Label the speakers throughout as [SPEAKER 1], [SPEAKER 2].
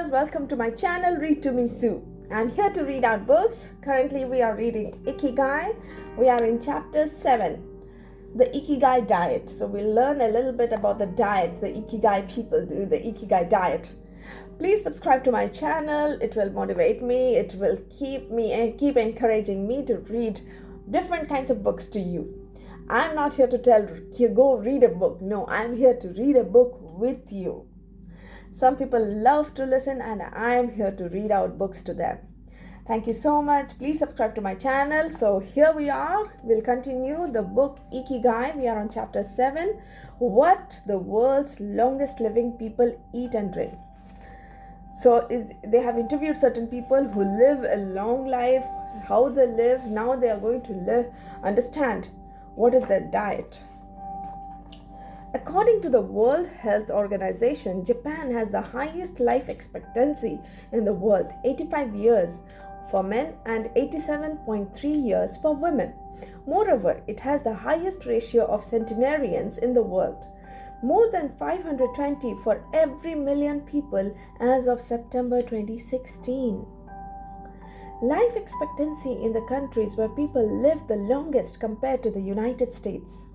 [SPEAKER 1] viewers, welcome to my channel Read to Me Sue. I'm here to read out books. Currently we are reading IkiGai. We are in chapter 7, the IkiGai Diet. So we'll learn a little bit about the diet the IkiGai people do, the IkiGai Diet. Please subscribe to my channel. It will motivate me. It will keep encouraging me to read different kinds of books to you. I'm not here to tell you go read a book. No, I'm here to read a book with you. Some people love to listen and I'm here to read out books to them. Thank you so much. Please subscribe to my channel. So here we are. We'll continue the book IkiGai. We are on chapter 7. What the world's longest living people eat and drink. So they have interviewed certain people who live a long life, how they live. Now they are going to understand what is their diet. According to the World Health Organization, Japan has the highest life expectancy in the world, 85 years for men and 87.3 years for women. Moreover, it has the highest ratio of centenarians in the world, more than 520 for every million people as of September 2016. Life expectancy in the countries where people live the longest compared to the United States.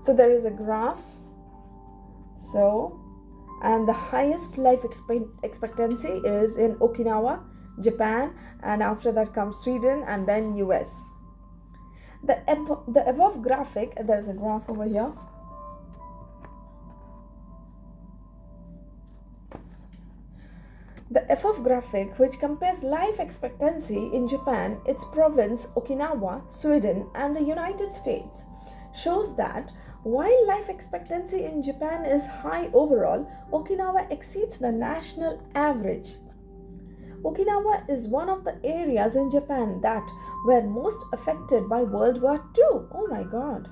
[SPEAKER 1] So there is a graph. And the highest life expectancy is in Okinawa, Japan, and after that comes Sweden and then US. The above graphic, there's a graph over here. The above graphic, which compares life expectancy in Japan, its province, Okinawa, Sweden, and the United States, shows that while life expectancy in Japan is high overall, Okinawa exceeds the national average. Okinawa is one of the areas in Japan that were most affected by World War II. Oh my God.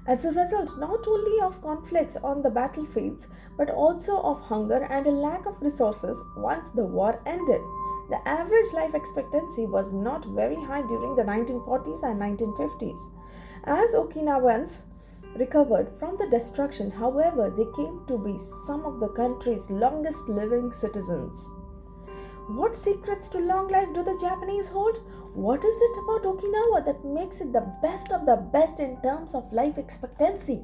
[SPEAKER 1] As a result not only of conflicts on the battlefields, but also of hunger and a lack of resources once the war ended. The average life expectancy was not very high during the 1940s and 1950s. As Okinawans recovered from the destruction, however, they came to be some of the country's longest living citizens. What secrets to long life do the Japanese hold? What is it about Okinawa that makes it the best of the best in terms of life expectancy?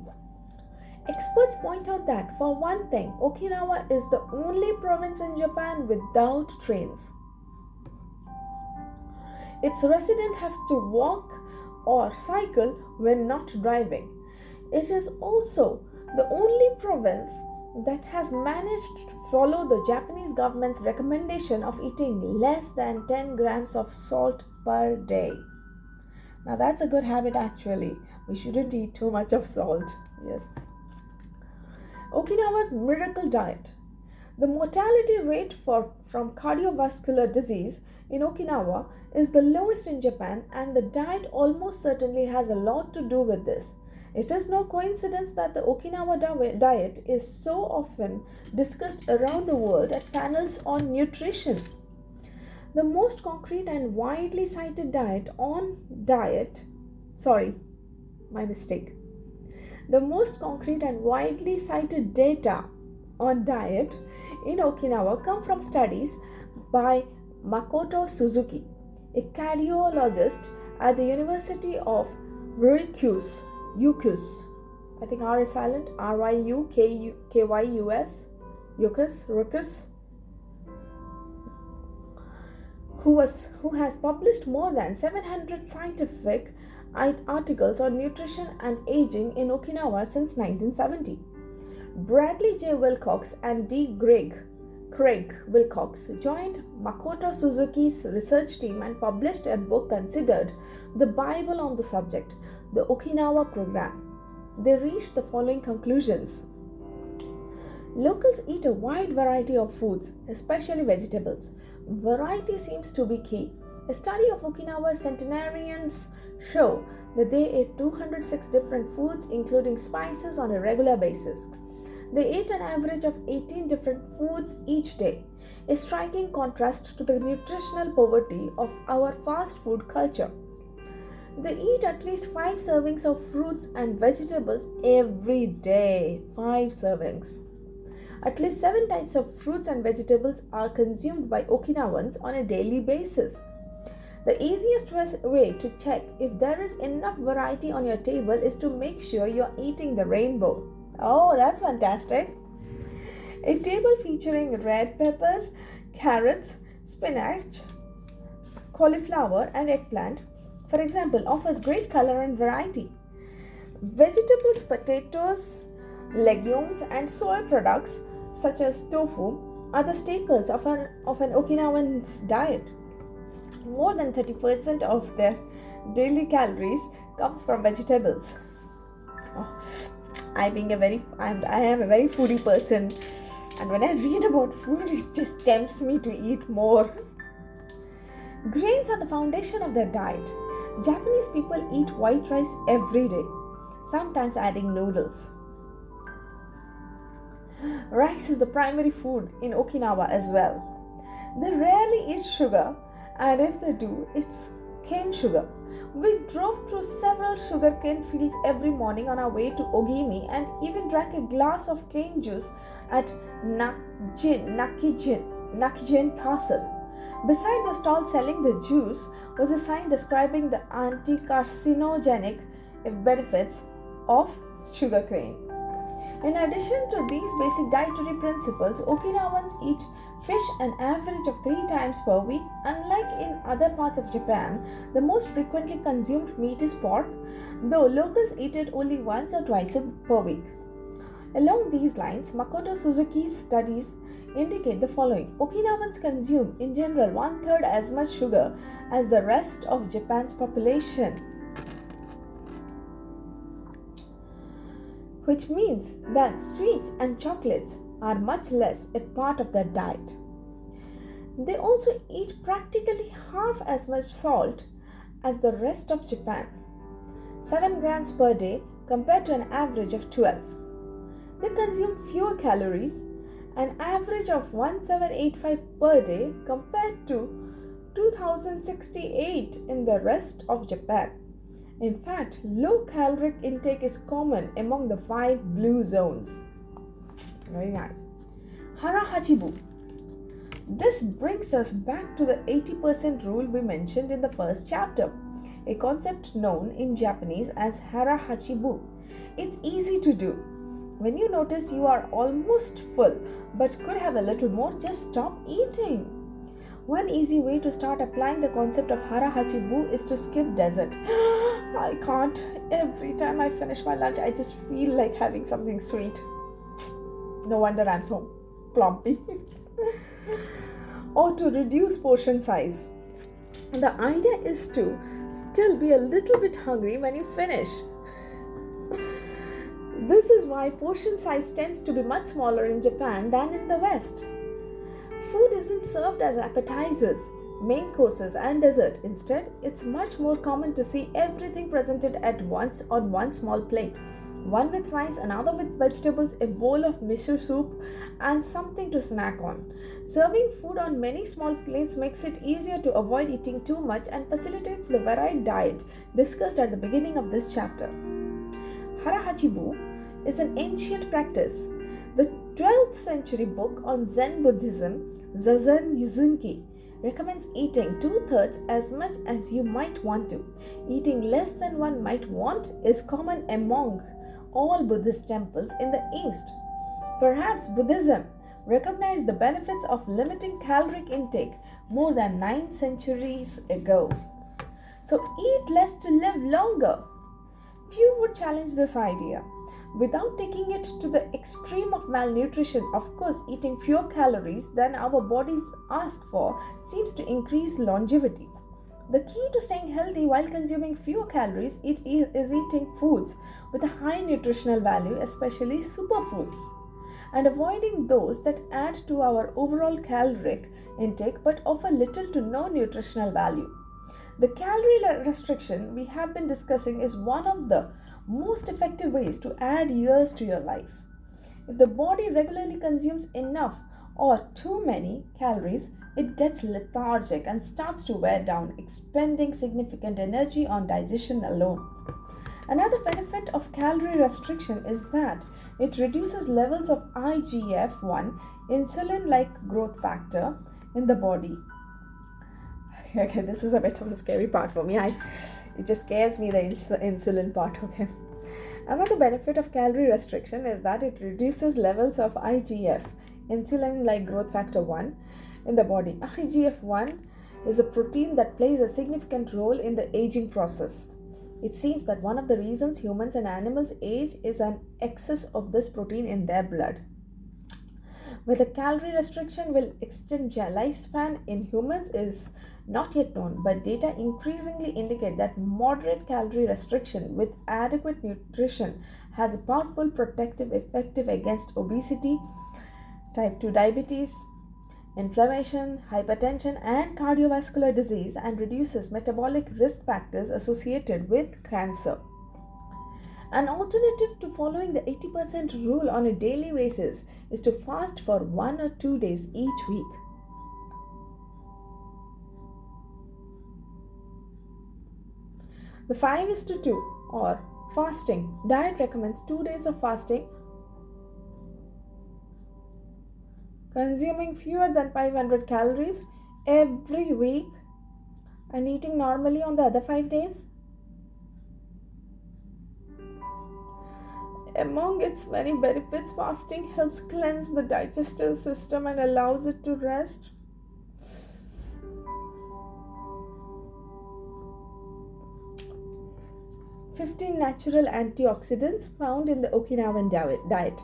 [SPEAKER 1] Experts point out that, for one thing, Okinawa is the only province in Japan without trains. Its residents have to walk or cycle when not driving. It is also the only province that has managed to follow the Japanese government's recommendation of eating less than 10 grams of salt per day. Now that's a good habit actually. We shouldn't eat too much of salt. Yes. Okinawa's miracle diet. The mortality rate from cardiovascular disease in Okinawa is the lowest in Japan, and the diet almost certainly has a lot to do with this. It is no coincidence that the Okinawa diet is so often discussed around the world at panels on nutrition. The most concrete and widely cited The most concrete and widely cited data on diet in Okinawa come from studies by Makoto Suzuki, a cardiologist at the University of Ryukyus. I think R is silent. Ryukyus. Who has published more than 700 scientific articles on nutrition and aging in Okinawa since 1970. Bradley J. Wilcox and D. Craig Wilcox joined Makoto Suzuki's research team and published a book considered the Bible on the subject, the Okinawa Program. They reached the following conclusions. Locals eat a wide variety of foods, especially vegetables. Variety seems to be key. A study of Okinawa's centenarians show that they ate 206 different foods, including spices, on a regular basis. They ate an average of 18 different foods each day, a striking contrast to the nutritional poverty of our fast food culture. They eat at least 5 servings of fruits and vegetables every day. 5 servings. At least 7 types of fruits and vegetables are consumed by Okinawans on a daily basis. The easiest way to check if there is enough variety on your table is to make sure you're eating the rainbow. Oh, that's fantastic! A table featuring red peppers, carrots, spinach, cauliflower, and eggplant, for example, offers great color and variety. Vegetables, potatoes, legumes, and soy products such as tofu are the staples of an Okinawan's diet. More than 30% of their daily calories comes from vegetables. Oh, I am a very foodie person, and when I read about food, it just tempts me to eat more. Grains are the foundation of their diet. Japanese people eat white rice every day, sometimes adding noodles. Rice is the primary food in Okinawa as well. They rarely eat sugar, and if they do, it's cane sugar. We drove through several sugarcane fields every morning on our way to Ogimi and even drank a glass of cane juice at Nakijin Castle. Beside the stall selling the juice was a sign describing the anti-carcinogenic benefits of sugarcane. In addition to these basic dietary principles, Okinawans eat fish an average of 3 times per week. Unlike in other parts of Japan, the most frequently consumed meat is pork, though locals eat it only once or twice per week. Along these lines, Makoto Suzuki's studies indicate the following. Okinawans consume in general 1/3 as much sugar as the rest of Japan's population, which means that sweets and chocolates are much less a part of their diet. They also eat practically half as much salt as the rest of Japan, 7 grams per day compared to an average of 12. They consume fewer calories, an average of 1785 per day compared to 2068 in the rest of Japan. In fact, low caloric intake is common among the 5 blue zones. Very nice. Hara Hachibu. This brings us back to the 80% rule we mentioned in the first chapter, a concept known in Japanese as Hara Hachibu. It's easy to do. When you notice you are almost full but could have a little more, just stop eating. One easy way to start applying the concept of Hara Hachibu is to skip dessert. I can't. Every time I finish my lunch, I just feel like having something sweet. No wonder I'm so plumpy. Or to reduce portion size. The idea is to still be a little bit hungry when you finish. This is why portion size tends to be much smaller in Japan than in the West. Food isn't served as appetizers, main courses, and dessert. Instead, it's much more common to see everything presented at once on one small plate. One with rice, another with vegetables, a bowl of miso soup, and something to snack on. Serving food on many small plates makes it easier to avoid eating too much and facilitates the varied diet discussed at the beginning of this chapter. Hara Hachibu is an ancient practice. The 12th century book on Zen Buddhism, Zazen Yuzunki, recommends eating 2/3 as much as you might want to. Eating less than one might want is common among all Buddhist temples in the East. Perhaps Buddhism recognized the benefits of limiting caloric intake more than 9 centuries ago. So eat less to live longer. Few would challenge this idea. Without taking it to the extreme of malnutrition, of course, eating fewer calories than our bodies ask for seems to increase longevity. The key to staying healthy while consuming fewer calories is eating foods with a high nutritional value, especially superfoods, and avoiding those that add to our overall caloric intake but offer little to no nutritional value. The calorie restriction we have been discussing is one of the most effective ways to add years to your life. If the body regularly consumes enough or too many calories, it gets lethargic and starts to wear down, expending significant energy on digestion alone. Another benefit of calorie restriction is that it reduces levels of IGF-1, insulin-like growth factor, in the body. Okay, this is a bit of a scary part for me. It just scares me, the insulin part. Okay. Another benefit of calorie restriction is that it reduces levels of IGF, insulin-like growth factor 1, in the body. IGF-1 is a protein that plays a significant role in the aging process. It seems that one of the reasons humans and animals age is an excess of this protein in their blood. Whether calorie restriction will extend lifespan in humans is not yet known, but data increasingly indicate that moderate calorie restriction with adequate nutrition has a powerful protective effect against obesity, type 2 diabetes, inflammation, hypertension, and cardiovascular disease, and reduces metabolic risk factors associated with cancer. An alternative to following the 80% rule on a daily basis is to fast for 1 or 2 days each week. The 5:2 or fasting diet recommends 2 days of fasting, consuming fewer than 500 calories every week, and eating normally on the other 5 days. Among its many benefits, fasting helps cleanse the digestive system and allows it to rest. "15 natural antioxidants found in the Okinawan diet.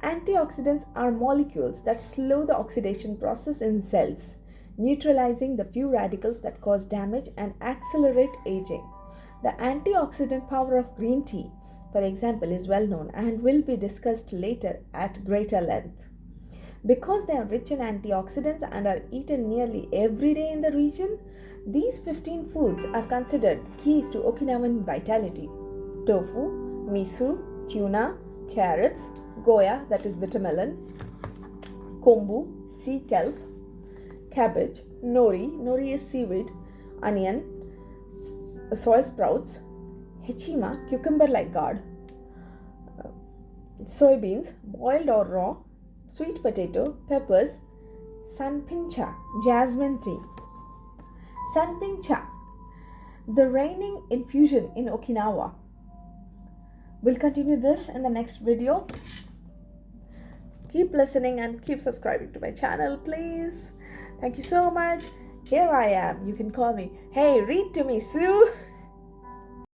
[SPEAKER 1] Antioxidants are molecules that slow the oxidation process in cells, neutralizing the few radicals that cause damage and accelerate aging. The antioxidant power of green tea, for example, is well known and will be discussed later at greater length. Because they are rich in antioxidants and are eaten nearly every day in the region, these 15 foods are considered keys to Okinawan vitality. Tofu, miso, tuna, carrots, goya, that is bitter melon, kombu, sea kelp, cabbage, nori is seaweed, onion, soy sprouts, hechima, cucumber-like gourd, soybeans, boiled or raw, sweet potato, peppers, sanpincha, jasmine tea. Sanpincha, the reigning infusion in Okinawa. We'll continue this in the next video. Keep listening and keep subscribing to my channel, please. Thank you so much. Here I am. You can call me, "Hey, read to me, Sue."